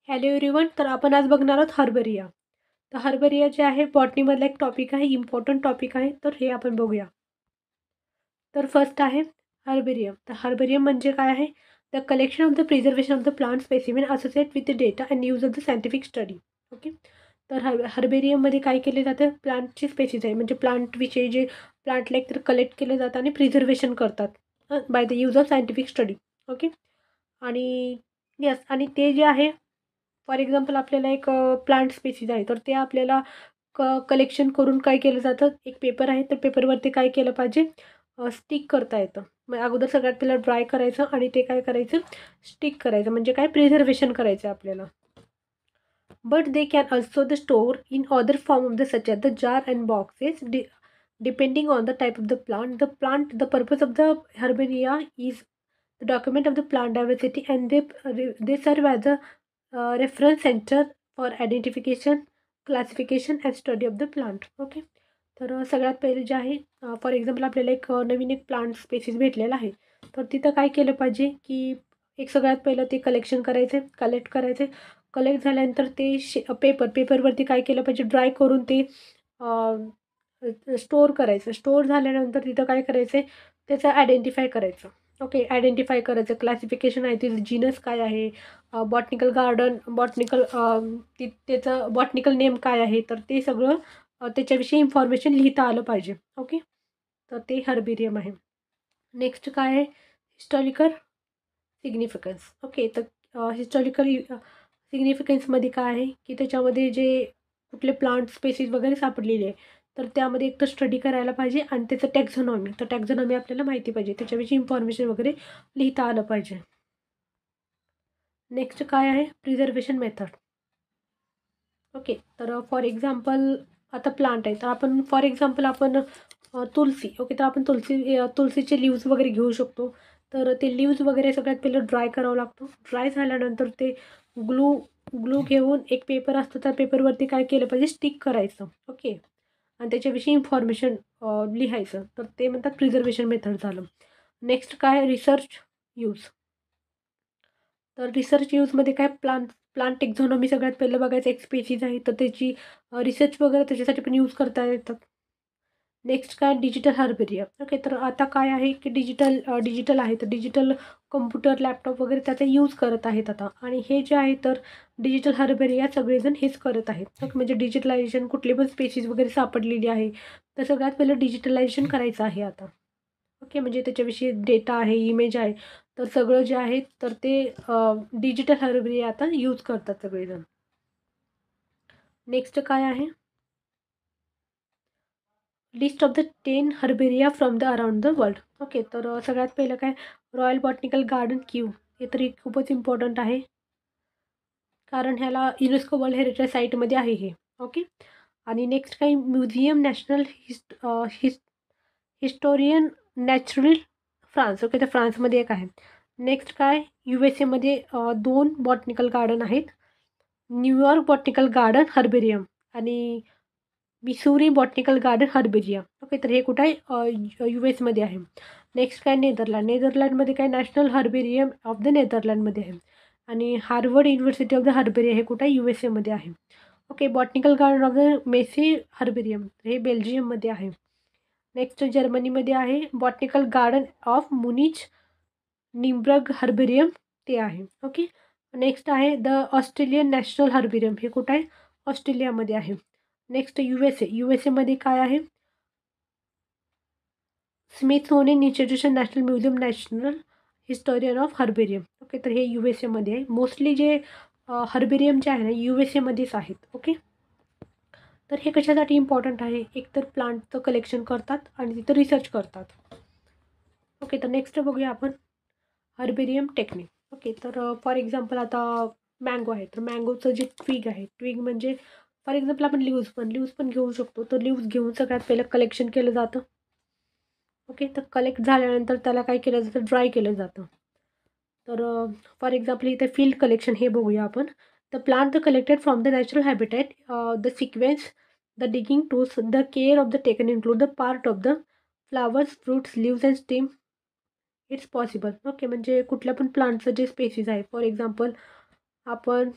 Hello everyone. तर आपण आज बघणार आहोत हर्बेरिया. तर हर्बेरिया जे आहे बॉटनीमधला एक टॉपिक आहे, इम्पॉर्टंट टॉपिक आहे. तर हे आपण बघूया. तर फर्स्ट आहे हर्बेरियम. तर हर्बेरियम म्हणजे काय आहे? The collection of the preservation of the plant specimen associate with the data and use of the scientific study. Okay. तर हर्बेरियममध्ये काय केले जातं? प्लांटची स्पेसिस आहे, म्हणजे प्लांटविषयी जे प्लांटला एकतर कलेक्ट केलं जातं आणि प्रिझर्वेशन करतात by the use of scientific study. Okay. आणि यस, आणि ते जे आहे फॉर एक्झाम्पल आपल्याला एक प्लांट स्पेसिस आहे, तर ते आपल्याला कलेक्शन करून काय केलं जातं, एक पेपर आहे, तर पेपरवरती काय केलं पाहिजे, स्टिक करता येतं. मग अगोदर सगळ्यात पहिला ड्राय करायचं आणि ते काय करायचं, स्टिक करायचं, म्हणजे काय प्रिझर्वेशन करायचं आपल्याला. But they can also the store in other form of the such as the jar and boxes depending on the type of the plant. The purpose of the herbaria is the document of the plant diversity, and they serve as a reference center for identification, classification and study of the plant. Okay. तर सगळ्यात पहिले जे आहे, for example आपल्याला एक नवीन एक plant spaces भेटलेला आहे, तर तिथं काय केलं पाहिजे की एक सगळ्यात पहिलं ते कलेक्शन करायचे, कलेक्ट करायचे. कलेक्ट झाल्यानंतर ते पेपरवरती काय केलं पाहिजे, ड्राय करून ते स्टोअर करायचं. स्टोअर झाल्यानंतर तिथं काय करायचं, त्याचं आयडेंटिफाय करायचं. ओके. आयडेंटिफाय करायचं, क्लासिफिकेशन आहे, तिथं जीनस काय आहे, बॉटनिकल त्याचं बॉटनिकल नेम काय आहे, तर ते सगळं त्याच्याविषयी इन्फॉर्मेशन लिहिता आलं पाहिजे. ओके. तर ते हर्बेरियम आहे. नेक्स्ट काय आहे, हिस्टॉरिकल सिग्निफिकन्स. ओके. तर हिस्टॉरिकल सिग्निफिकन्समध्ये काय आहे की त्याच्यामध्ये जे कुठले प्लांट स्पेसिस वगैरे सापडलेले आहे, तर त्यामध्ये एक तर स्टडी करायला पाहिजे आणि त्याचं टॅक्झॉनॉमी, तर टॅक्झॉनॉमी आपल्याला माहिती पाहिजे, त्याच्याविषयी इन्फॉर्मेशन वगैरे लिहिता आलं पाहिजे. नेक्स्ट काय आहे, प्रिझर्वेशन मेथड. ओके. तर फॉर एक्झाम्पल आता प्लांट आहे, तर आपण फॉर एक्झाम्पल आपण तुलसी. ओके. तर आपण तुलसीचे लिव्ज वगैरे घेऊ शकतो. तर ते लिव्ज वगैरे सगळ्यात पहिलं ड्राय करावं लागतो. ड्राय झाल्यानंतर ते ग्लू ग्लू घेऊन एक पेपर असतो, त्या पेपरवरती काय केलं पाहिजे, स्टिक करायचं. ओके. आणि त्याच्याविषयी इन्फॉर्मेशन लिहायचं. तर ते म्हणतात प्रिझर्वेशन मेथड झालं. नेक्स्ट काय, रिसर्च यूज. तर रिसर्च यूजमध्ये काय, प्लांट टेक्झॉनॉमी सगळ्यात पहिलं बघायचं, एक स्पेसिस आहे, तर त्याची रिसर्च वगैरे त्याच्यासाठी पण यूज करता येतात. नेक्स्ट काय, डिजिटल हर्बेरिया. ओके. तर आता काय आहे की डिजिटल आहे, तर डिजिटल कम्प्युटर, लॅपटॉप वगैरे त्याचा यूज करत आहेत आता. आणि हे जे आहे तर डिजिटल हर्बेरिया सगळेजण हेच करत आहेत. ओके. म्हणजे डिजिटलायझेशन, कुठली पण स्पेसिस वगैरे सापडलेली आहे, तर सगळ्यात पहिलं डिजिटलायझेशन करायचं आहे आता. ओके. म्हणजे त्याच्याविषयी डेटा आहे, इमेज आहे, तर सगळं जे आहे तर ते डिजिटल हर्बेरिया आता यूज करतात सगळेजण. नेक्स्ट काय आहे, list of the 10 herbaria from the around the world. Okay. तर सगळ्यात पहिलं काय, रॉयल बॉटनिकल गार्डन क्यू. हे तरी खूपच इम्पॉर्टंट आहे, कारण ह्याला युनेस्को वर्ल्ड हेरिटेज साईटमध्ये आहे हे. ओके. आणि नेक्स्ट काय, museum national historian natural France. Okay. तर फ्रान्समध्ये एक आहे. नेक्स्ट काय, USA मध्ये 2 बॉटनिकल गार्डन आहेत, न्यूयॉर्क बॉटनिकल गार्डन हर्बेरियम आणि Missouri botanical garden herbaria. Okay. तर हे कुठं आहे, US मध्ये आहे. नेक्स्ट काय, नेदरलँडमध्ये काय, नॅशनल हर्बेरियम ऑफ द नेदरलँडमध्ये आहे. आणि Harvard University of the herbaria हे कुठं आहे, USA मध्ये आहे. Okay. Botanical garden of the Meise herbarium हे बेल्जियममध्ये आहे. नेक्स्ट जर्मनीमध्ये आहे botanical garden of Munich Nymphenburg herbarium, ते आहे. ओके. नेक्स्ट आहे द ऑस्ट्रेलियन नॅशनल हर्बेरियम, हे कुठं आहे, ऑस्ट्रेलियामध्ये आहे. नेक्स्ट USA मध्ये काय आहे, Smithsonian institution national museum national historian of herbarium. Okay. तर हे USA मध्ये आहे. मोस्टली जे हर्बेरियम जे आहे ना, USA मध्येच आहेत. ओके. तर हे कशासाठी इम्पॉर्टंट आहे, एकतर प्लांटचं कलेक्शन करतात आणि तिथं रिसर्च करतात. ओके. तर नेक्स्ट बघूया आपण हर्बेरियम टेक्निक. ओके. तर फॉर एक्झाम्पल आता मँगो आहे, तर मँगोचं जे ट्विग आहे, ट्विग म्हणजे फॉर एक्झाम्पल आपण लिव्ज पण घेऊ शकतो. तर लिव्ज घेऊन सगळ्यात पहिलं कलेक्शन केलं जातं. ओके. तर कलेक्ट झाल्यानंतर त्याला काय केलं जातं, ड्राय केलं जातं. तर फॉर एक्झाम्पल इथे फील्ड कलेक्शन हे बघूया आपण. The plant the collected from the natural habitat, the sequence, the digging tools, the care of the taken include the part of the flowers, fruits, leaves and stem. It's possible. Okay. म्हणजे कुठल्या पण प्लांटचं जे spaces आहे, for example आपण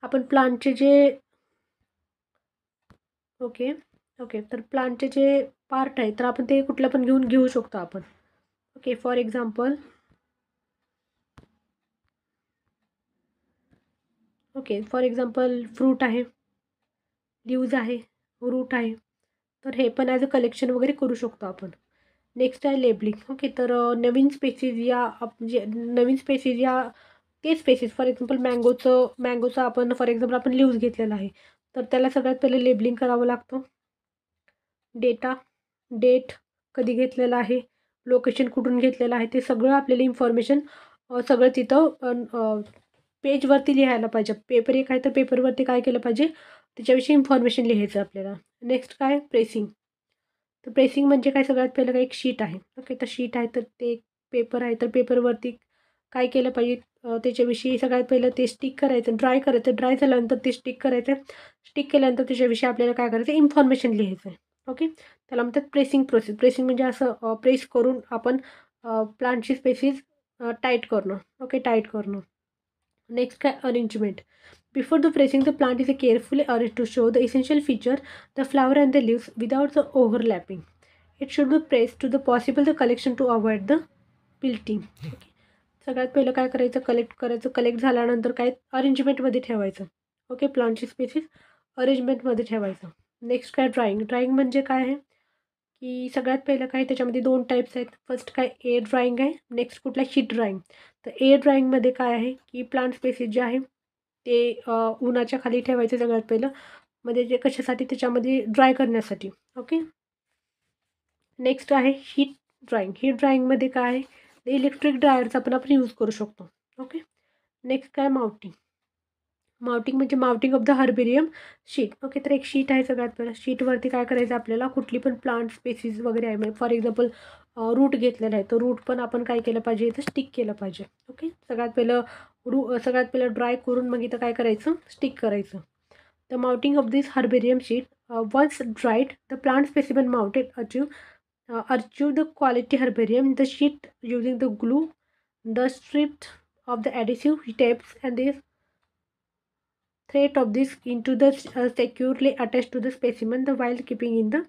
आपण प्लांटचे जे okay okay तर प्लांटचे जे पार्ट आहे तर आपण ते कुठलं पण घेऊ शकतो आपण. ओके फॉर एक्झाम्पल फ्रूट आहे, लीव्ज आहे, रूट आहे. तर हे पण ॲज अ कलेक्शन वगैरे करू शकतो आपण. नेक्स्ट आहे लेबलिंग. ओके तर नवीन स्पेसीज या ते स्पेसीज फॉर एक्झाम्पल मँगोचं आपण फॉर एक्झाम्पल आपण लीव्ज घेतलेला आहे तर त्याला सगळ्यात पहिले लेबलिंग करावं लागतं. डेट कधी घेतलेला आहे, लोकेशन कुठून घेतलेलं आहे, ते सगळं आपल्याला इन्फॉर्मेशन सगळं तिथं पेजवरती लिहायला पाहिजे. पेपर एक आहे तर पेपरवरती काय केलं पाहिजे त्याच्याविषयी इन्फॉर्मेशन लिहायचं आपल्याला. नेक्स्ट काय प्रेसिंग. तर प्रेसिंग म्हणजे काय सगळ्यात पहिलं काय एक शीट आहे. ओके तर शीट आहे तर ते पेपर आहे तर पेपरवरती काय केलं पाहिजे त्याच्याविषयी सगळ्यात पहिलं ते स्टिक करायचं, ड्राय करायचं. ड्राय झाल्यानंतर ते स्टिक करायचं. स्टिक केल्यानंतर त्याच्याविषयी आपल्याला काय करायचं इन्फॉर्मेशन लिहायचं आहे. ओके त्याला म्हणतात प्रेसिंग प्रोसेस. प्रेसिंग म्हणजे असं प्रेस करून आपण प्लांटची स्पेसीज टाईट करणं. ओके टाईट करणं. नेक्स्ट काय arrangement. Before the pressing, the plant is carefully arranged to show the essential feature, the flower and the leaves, without the overlapping. It should be pressed to the possible the collection to avoid the wilting. Okay. सगळ्यात पहिलं काय करायचं collect झाल्यानंतर काय अरेंजमेंटमध्ये ठेवायचं. Okay प्लांटची species अरेंजमेंटमध्ये ठेवायचं. Next काय ड्राइंग म्हणजे काय आहे की सगळ्यात पहिलं काय त्याच्यामध्ये 2 टाईप्स आहेत. फर्स्ट काय एअर ड्राइंग आहे, नेक्स्ट कुठला शीट ड्राइंग. तर एअर ड्राइंगमध्ये काय आहे की प्लांट स्पेसीस जे आहे ते उन्हाच्या खाली ठेवायचं सगळ्यात पहिलं, म्हणजे जे कशासाठी त्याच्यामध्ये ड्राय करण्यासाठी. ओके नेक्स्ट आहे हीट ड्राइंग. हीट ड्राइंगमध्ये काय आहे इलेक्ट्रिक ड्रायरचा पण आपण यूज करू शकतो. ओके नेक्स्ट काय माउंटिंग म्हणजे mounting of the herbarium sheet. Okay तर एक शीट आहे सगळ्यात पहिलं. शीटवरती काय करायचं आपल्याला कुठली पण प्लांट स्पेसीज वगैरे आहे म्हणजे फॉर एक्झाम्पल रूट घेतलेला आहे तर रूट पण आपण काय केलं पाहिजे इथं स्टिक केलं पाहिजे. ओके सगळ्यात पहिलं ड्राय करून मग इथं काय करायचं स्टिक करायचं. The mounting of this herbarium sheet once dried the plant specimen mounted achieve the quality herbarium. The sheet using the glue, the stripped of the adhesive tapes and the thread of this into the securely attached to the specimen the while keeping in the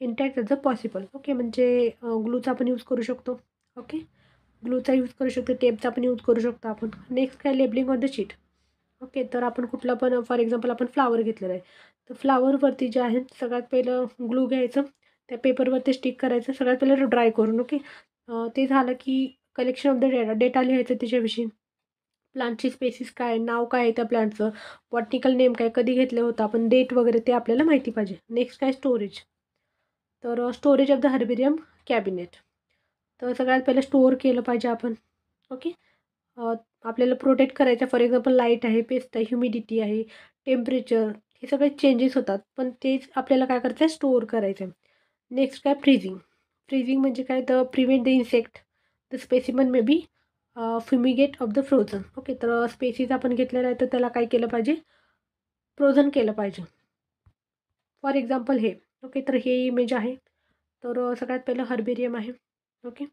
intact as a possible. Okay म्हणजे ग्लूचा आपण use करू शकतो. Okay ग्लूचा use करू शकतो, टेपचा पण use करू शकतो आपण. नेक्स्ट काय labelling on the sheet. Okay तर आपण कुठला पण फॉर एक्झाम्पल आपण फ्लावर घेतलेला आहे तर फ्लावरवरती जे आहे सगळ्यात पहिलं ग्लू घ्यायचं, त्या पेपरवरती स्टिक करायचं सगळ्यात पहिलं ड्राय करून. ओके ते झालं की कलेक्शन ऑफ द डेटा लिहायचं त्याच्याविषयी. प्लांटची स्पेसिस काय, नाव काय आहे त्या प्लांटचं, बॉटनिकल नेम काय, कधी घेतलं होतं आपण, डेट वगैरे ते आपल्याला माहिती पाहिजे. नेक्स्ट काय स्टोरेज. तर storage of the herbarium cabinet. तर सगळ्यात पहिलं स्टोअर केलं पाहिजे आपण. ओके आपल्याला प्रोटेक्ट करायचं फॉर एक्झाम्पल लाईट आहे, पेस्ट आहे, ह्युमिडिटी आहे, टेम्परेचर हे सगळे चेंजेस होतात पण तेच आपल्याला काय करायचं आहे स्टोअर करायचं आहे. नेक्स्ट काय फ्रीजिंग म्हणजे काय तर prevent the insect the specimen may be fumigate of the frozen. Okay तर स्पेसीज आपण घेतलेला आहे तर त्याला काय केलं पाहिजे फ्रोझन केलं पाहिजे. फॉर एक्झाम्पल हे ओके तर हे इमेज आहे तर सगळ्यात पहिलं हर्बेरियम आहे. ओके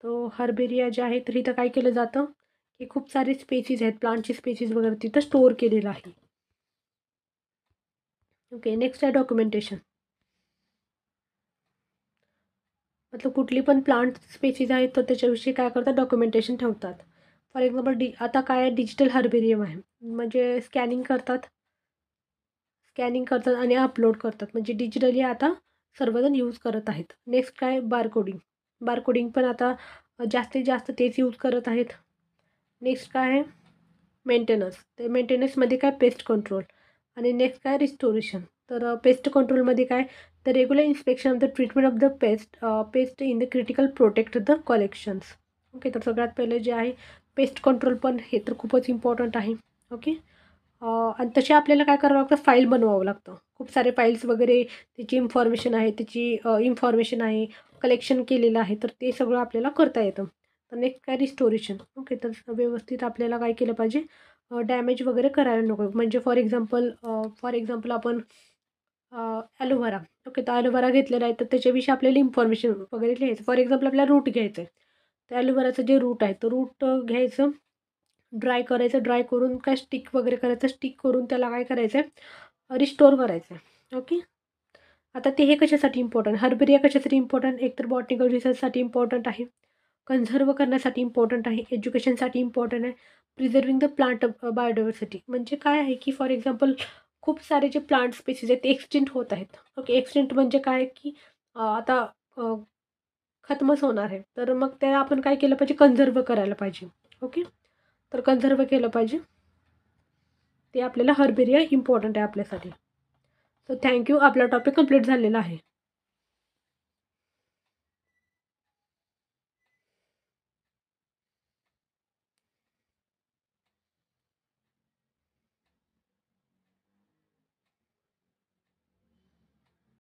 तो हर्बेरिया जे आहे तर इथं काय केलं जातं की खूप सारे स्पेसीज आहेत प्लांटचे स्पेसीज वगैरे तिथं स्टोअर केलेलं आहे. ओके नेक्स्ट आहे डॉक्युमेंटेशन. मतलब कुठली पण प्लांट स्पेसीज आहेत तर त्याच्याविषयी काय करतात डॉक्युमेंटेशन ठेवतात. फॉर एक्झाम्पल आता काय डिजिटल हर्बेरियम आहे म्हणजे स्कॅनिंग करतात आणि अपलोड करतात म्हणजे डिजिटली आता सर्वजण यूज करत आहेत. नेक्स्ट काय बारकोडिंग पण आता जास्तीत जास्त तेच यूज करत आहेत. नेक्स्ट काय आहे मेंटेनन्स. ते मेंटेनन्समध्ये काय पेस्ट कंट्रोल आणि नेक्स्ट काय रिस्टोरेशन. तर पेस्ट कंट्रोलमध्ये काय the regular inspection of the treatment of the paste in the critical protect the collections. Okay तर सगळ्यात पहिले जे आहे पेस्ट कंट्रोल पण हे तर खूपच इम्पॉर्टंट आहे. ओके आणि तसे आपल्याला काय करावं लागतं फाईल बनवावं लागतं. खूप सारे फाईल्स वगैरे त्याची इन्फॉर्मेशन आहे कलेक्शन केलेलं आहे तर ते सगळं आपल्याला करता येतं. तर नेक्स्ट काय रिस्टोरेशन. ओके तर व्यवस्थित आपल्याला काय केलं पाहिजे डॅमेज वगैरे करायला नको. म्हणजे फॉर एक्झाम्पल आपण ॲलोवेरा. ओके तर ॲलोवेरा घेतलेला आहे तर त्याच्याविषयी आपल्याला इन्फॉर्मेशन वगैरे लिहायचं. फॉर एक्झाम्पल आपल्याला रूट घ्यायचं आहे तर ॲलोवेराचं जे रूट आहे तर रूट घ्यायचं ड्राय करायचं, ड्राय करून काय स्टिक वगैरे करायचं, स्टिक करून त्याला काय करायचं आहे रिस्टोर करायचं आहे. ओके. आता ते हे कशासाठी इम्पॉर्टंट, हर्बेरिया कशासाठी इम्पॉर्टंट, एकतर बॉटनिकल रिसर्चसाठी इम्पॉर्टंट आहे, कन्झर्व करण्यासाठी इम्पॉर्टंट आहे, एज्युकेशनसाठी इम्पॉर्टंट आहे, प्रिझर्विंग द प्लांट बायोडायव्हर्सिटी. म्हणजे काय आहे की फॉर एक्झाम्पल खूप सारे जे प्लांट स्पेसीज आहेत ते एक्सटिंक्ट होत आहेत. ओके. एक्सटिंक्ट म्हणजे काय की आता खतमच होणार आहे. तर मग ते आपण काय केलं पाहिजे, कन्झर्व करायला पाहिजे. ओके. तर कन्झर्व केलं पाहिजे. ते आपल्याला हर्बेरिया इम्पॉर्टंट आहे आपल्यासाठी. So thank you. आपला टॉपिक कंप्लीट झालेला आहे.